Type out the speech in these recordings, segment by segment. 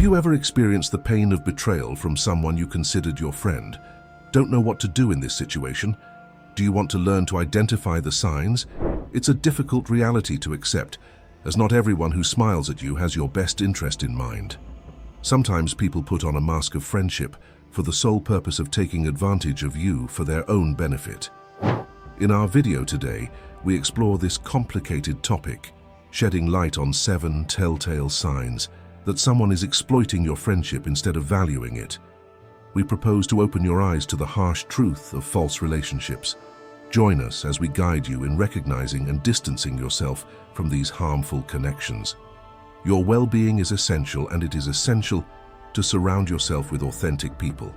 you ever experienced the pain of betrayal from someone you considered your friend? Don't know what to do in this situation? Do you want to learn to identify the signs? It's a difficult reality to accept, as not everyone who smiles at you has your best interest in mind. Sometimes people put on a mask of friendship for the sole purpose of taking advantage of you for their own benefit. In our video today, we explore this complicated topic, shedding light on 7 telltale signs that someone is exploiting your friendship instead of valuing it. We propose to open your eyes to the harsh truth of false relationships. Join us as we guide you in recognizing and distancing yourself from these harmful connections. Your well-being is essential, and it is essential to surround yourself with authentic people.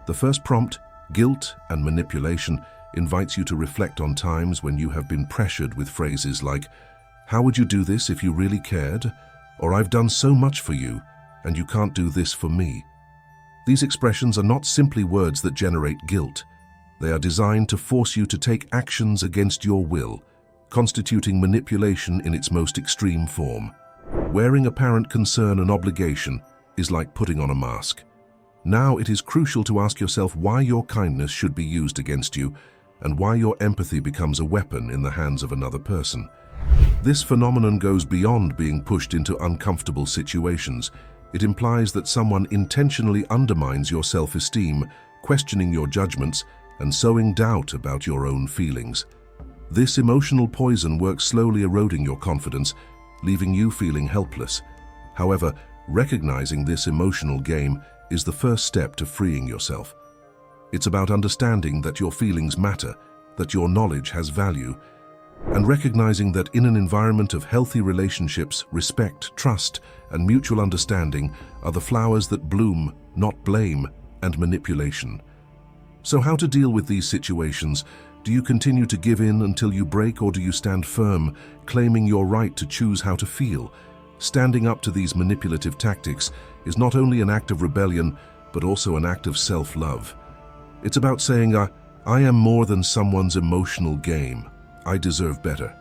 The first prompt, guilt and manipulation, invites you to reflect on times when you have been pressured with phrases like, "How would you do this if you really cared?" Or "I've done so much for you, and you can't do this for me." These expressions are not simply words that generate guilt. They are designed to force you to take actions against your will, constituting manipulation in its most extreme form. Wearing apparent concern and obligation is like putting on a mask. Now it is crucial to ask yourself why your kindness should be used against you, and why your empathy becomes a weapon in the hands of another person. This phenomenon goes beyond being pushed into uncomfortable situations. It implies that someone intentionally undermines your self-esteem, questioning your judgments, and sowing doubt about your own feelings. This emotional poison works slowly eroding your confidence, leaving you feeling helpless. However, recognizing this emotional game is the first step to freeing yourself. It's about understanding that your feelings matter, that your knowledge has value, and recognizing that in an environment of healthy relationships, respect, trust, and mutual understanding are the flowers that bloom, not blame and manipulation. So how to deal with these situations? Do you continue to give in until you break, or do you stand firm, claiming your right to choose how to feel? Standing up to these manipulative tactics is not only an act of rebellion, but also an act of self-love. It's about saying, I am more than someone's emotional game. I deserve better.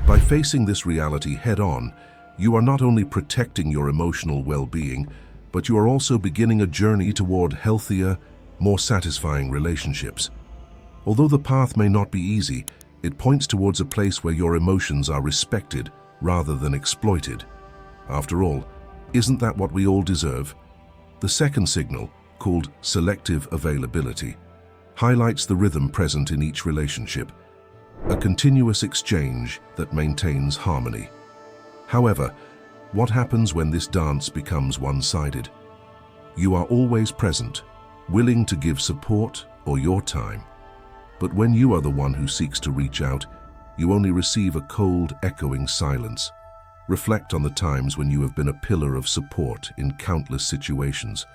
By facing this reality head-on, you are not only protecting your emotional well-being, but you are also beginning a journey toward healthier, more satisfying relationships. Although the path may not be easy, it points towards a place where your emotions are respected rather than exploited. After all, isn't that what we all deserve? The second signal, called selective availability, highlights the rhythm present in each relationship, a continuous exchange that maintains harmony. However, what happens when this dance becomes one-sided? You are always present, willing to give support or your time. But when you are the one who seeks to reach out, you only receive a cold, echoing silence. Reflect on the times when you have been a pillar of support in countless situations,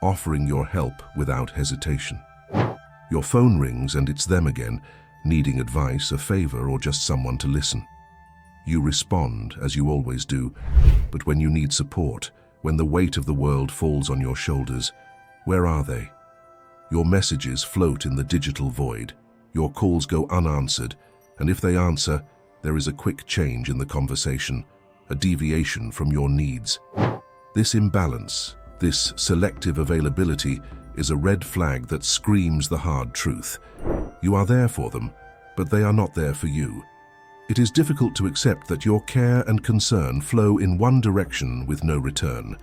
offering your help without hesitation. Your phone rings and it's them again, needing advice, a favor, or just someone to listen. You respond, as you always do, but when you need support, when the weight of the world falls on your shoulders, where are they? Your messages float in the digital void, your calls go unanswered, and if they answer, there is a quick change in the conversation, a deviation from your needs. This imbalance, this selective availability, is a red flag that screams the hard truth. You are there for them, but they are not there for you. It is difficult to accept that your care and concern flow in one direction with no return.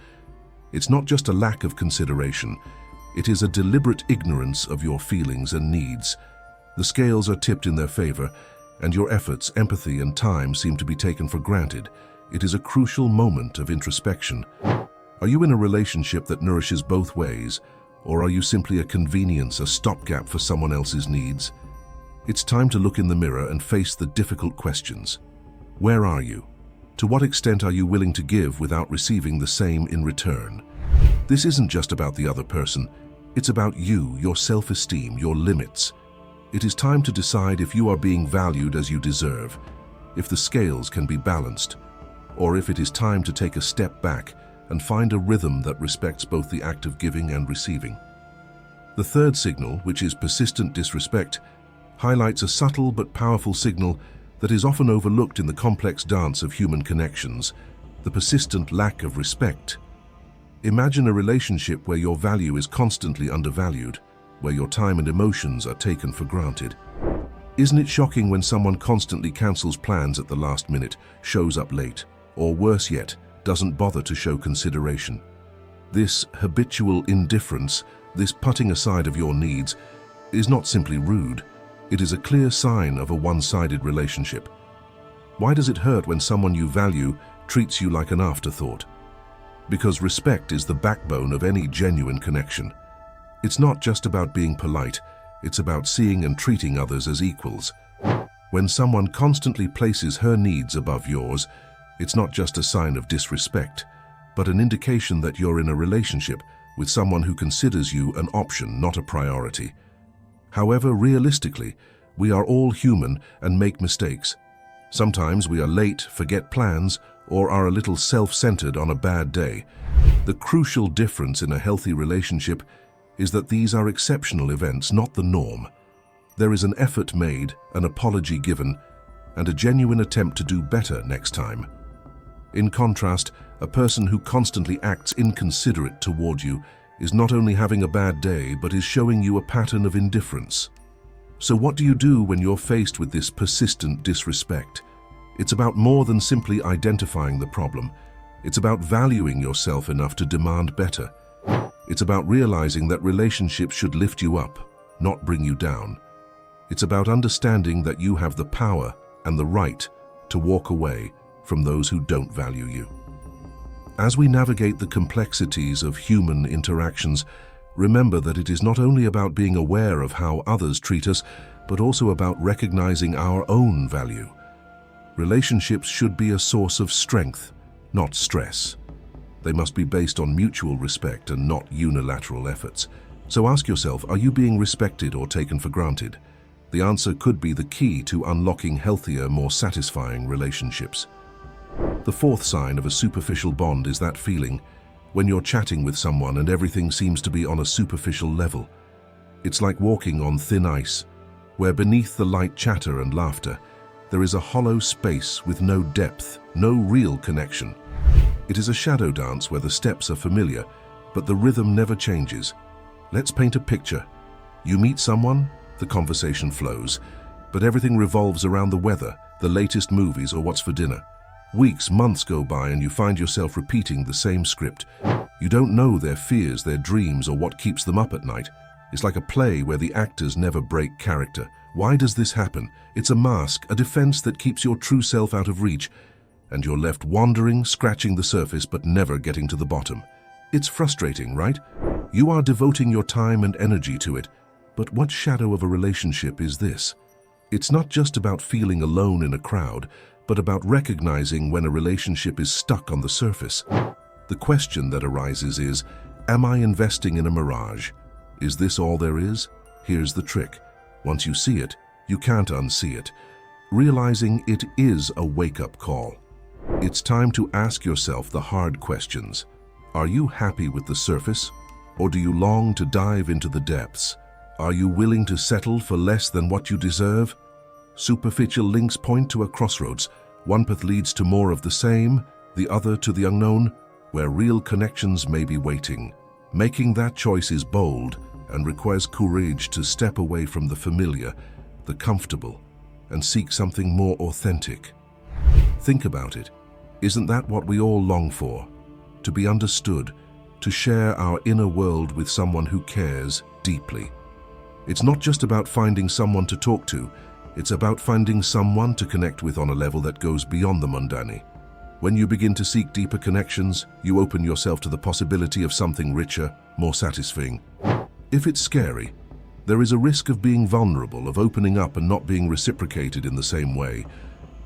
It's not just a lack of consideration, it is a deliberate ignorance of your feelings and needs. The scales are tipped in their favor, and your efforts, empathy, and time seem to be taken for granted. It is a crucial moment of introspection. Are you in a relationship that nourishes both ways, or are you simply a convenience, a stopgap for someone else's needs? It's time to look in the mirror and face the difficult questions. Where are you? To what extent are you willing to give without receiving the same in return? This isn't just about the other person. It's about you, your self-esteem, your limits. It is time to decide if you are being valued as you deserve, if the scales can be balanced, or if it is time to take a step back and find a rhythm that respects both the act of giving and receiving. The third signal, which is persistent disrespect, highlights a subtle but powerful signal that is often overlooked in the complex dance of human connections, the persistent lack of respect. Imagine a relationship where your value is constantly undervalued, where your time and emotions are taken for granted. Isn't it shocking when someone constantly cancels plans at the last minute, shows up late, or worse yet, doesn't bother to show consideration? This habitual indifference, this putting aside of your needs, is not simply rude. It is a clear sign of a one-sided relationship. Why does it hurt when someone you value treats you like an afterthought? Because respect is the backbone of any genuine connection. It's not just about being polite, it's about seeing and treating others as equals. When someone constantly places her needs above yours, it's not just a sign of disrespect, but an indication that you're in a relationship with someone who considers you an option, not a priority. However, realistically, we are all human and make mistakes. Sometimes we are late, forget plans, or are a little self-centered on a bad day. The crucial difference in a healthy relationship is that these are exceptional events, not the norm. There is an effort made, an apology given, and a genuine attempt to do better next time. In contrast, a person who constantly acts inconsiderate toward you is not only having a bad day, but is showing you a pattern of indifference. So what do you do when you're faced with this persistent disrespect? It's about more than simply identifying the problem. It's about valuing yourself enough to demand better. It's about realizing that relationships should lift you up, not bring you down. It's about understanding that you have the power and the right to walk away from those who don't value you. As we navigate the complexities of human interactions, remember that it is not only about being aware of how others treat us, but also about recognizing our own value. Relationships should be a source of strength, not stress. They must be based on mutual respect and not unilateral efforts. So ask yourself, are you being respected or taken for granted? The answer could be the key to unlocking healthier, more satisfying relationships. The fourth sign of a superficial bond is that feeling when you're chatting with someone and everything seems to be on a superficial level. It's like walking on thin ice, where beneath the light chatter and laughter, there is a hollow space with no depth, no real connection. It is a shadow dance where the steps are familiar, but the rhythm never changes. Let's paint a picture. You meet someone, the conversation flows, but everything revolves around the weather, the latest movies, or what's for dinner. Weeks, months go by and you find yourself repeating the same script. You don't know their fears, their dreams, or what keeps them up at night. It's like a play where the actors never break character. Why does this happen? It's a mask, a defense that keeps your true self out of reach, and you're left wandering, scratching the surface, but never getting to the bottom. It's frustrating, right? You are devoting your time and energy to it, but what shadow of a relationship is this? It's not just about feeling alone in a crowd, but about recognizing when a relationship is stuck on the surface. The question that arises is, am I investing in a mirage? Is this all there is? Here's the trick. Once you see it, you can't unsee it. Realizing it is a wake-up call. It's time to ask yourself the hard questions. Are you happy with the surface, or do you long to dive into the depths? Are you willing to settle for less than what you deserve? Superficial links point to a crossroads. One path leads to more of the same, the other to the unknown, where real connections may be waiting. Making that choice is bold and requires courage to step away from the familiar, the comfortable, and seek something more authentic. Think about it. Isn't that what we all long for? To be understood, to share our inner world with someone who cares deeply. It's not just about finding someone to talk to, it's about finding someone to connect with on a level that goes beyond the mundane. When you begin to seek deeper connections, you open yourself to the possibility of something richer, more satisfying. If it's scary, there is a risk of being vulnerable, of opening up and not being reciprocated in the same way.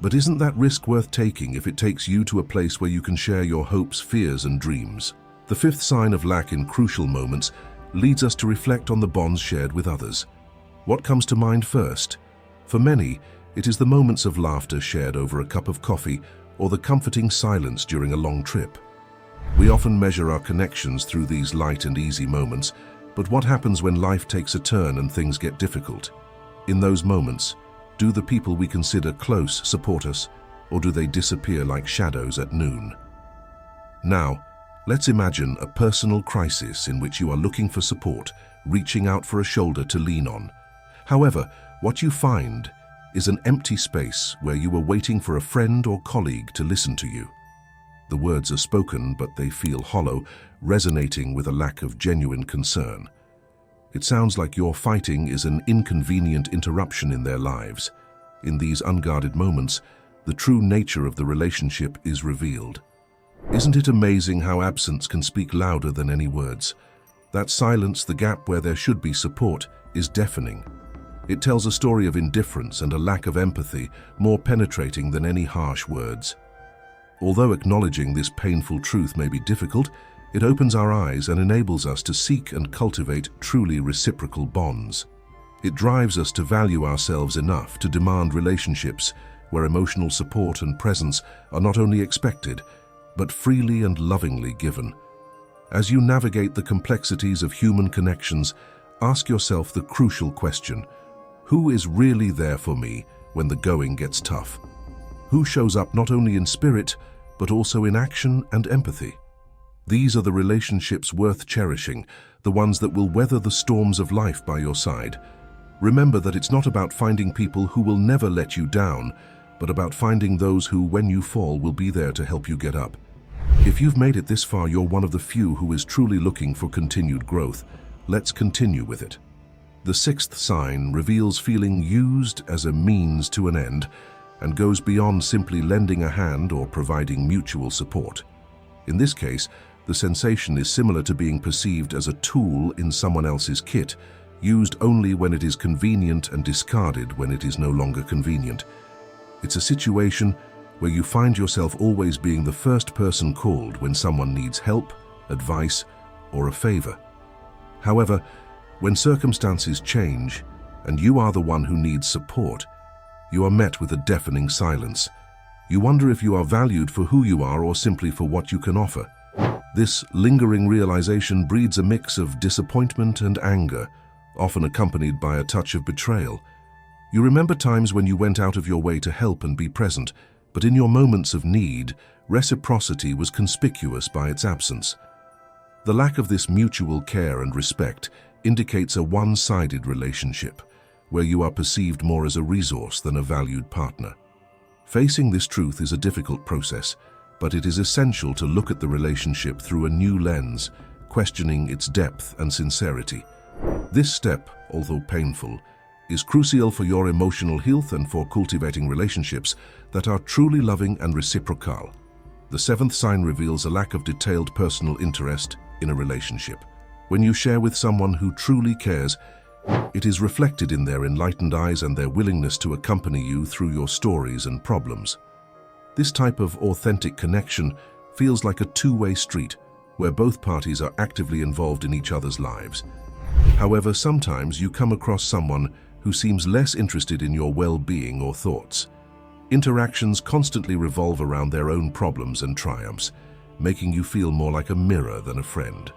But isn't that risk worth taking if it takes you to a place where you can share your hopes, fears, and dreams? The fifth sign of lack in crucial moments leads us to reflect on the bonds shared with others. What comes to mind first? For many, it is the moments of laughter shared over a cup of coffee or the comforting silence during a long trip. We often measure our connections through these light and easy moments, but what happens when life takes a turn and things get difficult? In those moments, do the people we consider close support us, or do they disappear like shadows at noon? Now, Let's imagine a personal crisis in which you are looking for support, reaching out for a shoulder to lean on. However, what you find is an empty space where you are waiting for a friend or colleague to listen to you. The words are spoken, but they feel hollow, resonating with a lack of genuine concern. It sounds like your fighting is an inconvenient interruption in their lives. In these unguarded moments, the true nature of the relationship is revealed. Isn't it amazing how absence can speak louder than any words? That silence, the gap where there should be support, is deafening. It tells a story of indifference and a lack of empathy, more penetrating than any harsh words. Although acknowledging this painful truth may be difficult, it opens our eyes and enables us to seek and cultivate truly reciprocal bonds. It drives us to value ourselves enough to demand relationships where emotional support and presence are not only expected, but freely and lovingly given. As you navigate the complexities of human connections, ask yourself the crucial question: who is really there for me when the going gets tough? Who shows up not only in spirit, but also in action and empathy? These are the relationships worth cherishing, the ones that will weather the storms of life by your side. Remember that it's not about finding people who will never let you down, but about finding those who, when you fall, will be there to help you get up. If you've made it this far, you're one of the few who is truly looking for continued growth. Let's continue with it. The sixth sign reveals feeling used as a means to an end and goes beyond simply lending a hand or providing mutual support. In this case, the sensation is similar to being perceived as a tool in someone else's kit, used only when it is convenient and discarded when it is no longer convenient. It's a situation where you find yourself always being the first person called when someone needs help, advice, or a favor. However, when circumstances change and you are the one who needs support, you are met with a deafening silence. You wonder if you are valued for who you are or simply for what you can offer. This lingering realization breeds a mix of disappointment and anger, often accompanied by a touch of betrayal. You remember times when you went out of your way to help and be present, but in your moments of need, reciprocity was conspicuous by its absence. The lack of this mutual care and respect indicates a one-sided relationship, where you are perceived more as a resource than a valued partner. Facing this truth is a difficult process, but it is essential to look at the relationship through a new lens, questioning its depth and sincerity. This step, although painful, is crucial for your emotional health and for cultivating relationships that are truly loving and reciprocal. The seventh sign reveals a lack of detailed personal interest in a relationship. When you share with someone who truly cares, it is reflected in their enlightened eyes and their willingness to accompany you through your stories and problems. This type of authentic connection feels like a two-way street, where both parties are actively involved in each other's lives. However, sometimes you come across someone who seems less interested in your well-being or thoughts. Interactions constantly revolve around their own problems and triumphs, making you feel more like a mirror than a friend.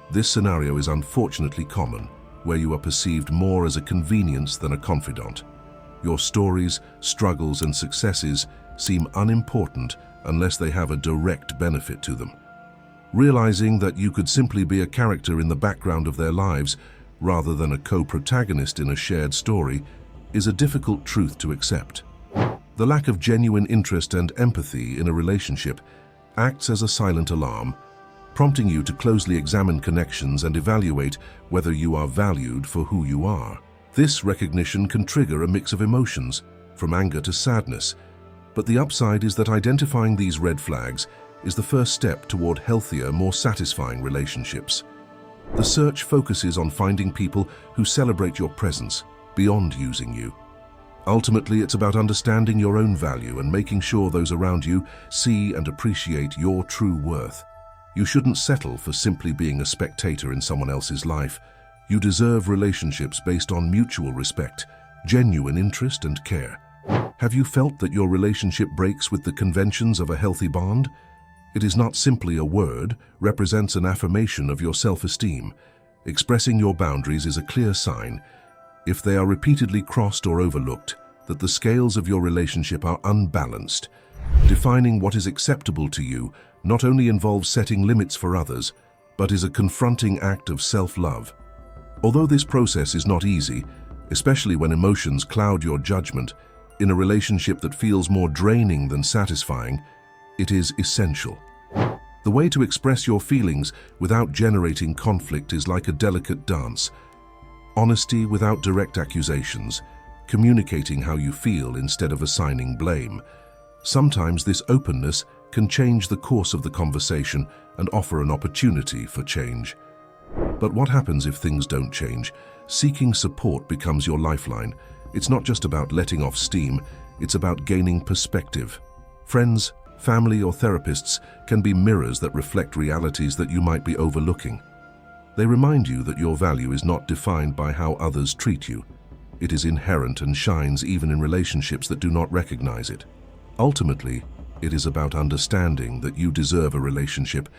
This scenario is unfortunately common, where you are perceived more as a convenience than a confidant. Your stories, struggles, and successes seem unimportant unless they have a direct benefit to them. Realizing that you could simply be a character in the background of their lives rather than a co-protagonist in a shared story is a difficult truth to accept. The lack of genuine interest and empathy in a relationship acts as a silent alarm, prompting you to closely examine connections and evaluate whether you are valued for who you are. This recognition can trigger a mix of emotions, from anger to sadness, but the upside is that identifying these red flags is the first step toward healthier, more satisfying relationships. The search focuses on finding people who celebrate your presence beyond using you. Ultimately, it's about understanding your own value and making sure those around you see and appreciate your true worth. You shouldn't settle for simply being a spectator in someone else's life. You deserve relationships based on mutual respect, genuine interest, and care. Have you felt that your relationship breaks with the conventions of a healthy bond? It is not simply a word, represents an affirmation of your self-esteem. Expressing your boundaries is a clear sign, if they are repeatedly crossed or overlooked, that the scales of your relationship are unbalanced. Defining what is acceptable to you, not only involves setting limits for others, but is a confronting act of self-love. Although this process is not easy, especially when emotions cloud your judgment, in a relationship that feels more draining than satisfying, it is essential. The way to express your feelings without generating conflict is like a delicate dance. Honesty without direct accusations, communicating how you feel instead of assigning blame. Sometimes this openness can change the course of the conversation and offer an opportunity for change. But what happens if things don't change? Seeking support becomes your lifeline. It's not just about letting off steam, it's about gaining perspective. Friends, family, or therapists can be mirrors that reflect realities that you might be overlooking. They remind you that your value is not defined by how others treat you. It is inherent and shines even in relationships that do not recognize it. Ultimately, it is about understanding that you deserve a relationship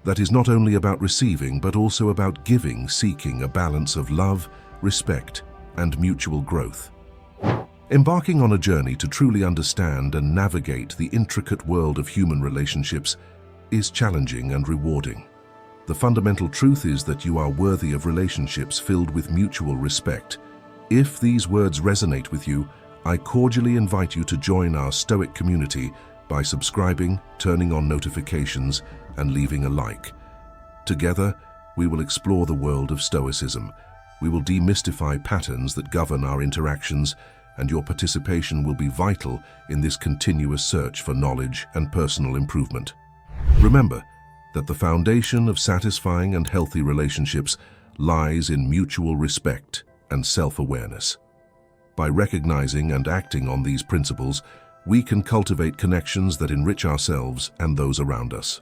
that is not only about receiving but also about giving, seeking a balance of love, respect, and mutual growth. Embarking on a journey to truly understand and navigate the intricate world of human relationships is challenging and rewarding. The fundamental truth is that you are worthy of relationships filled with mutual respect. If these words resonate with you, I cordially invite you to join our Stoic community by subscribing, turning on notifications, and leaving a like. Together, we will explore the world of Stoicism. We will demystify patterns that govern our interactions, and your participation will be vital in this continuous search for knowledge and personal improvement. Remember that the foundation of satisfying and healthy relationships lies in mutual respect and self-awareness. By recognizing and acting on these principles, we can cultivate connections that enrich ourselves and those around us.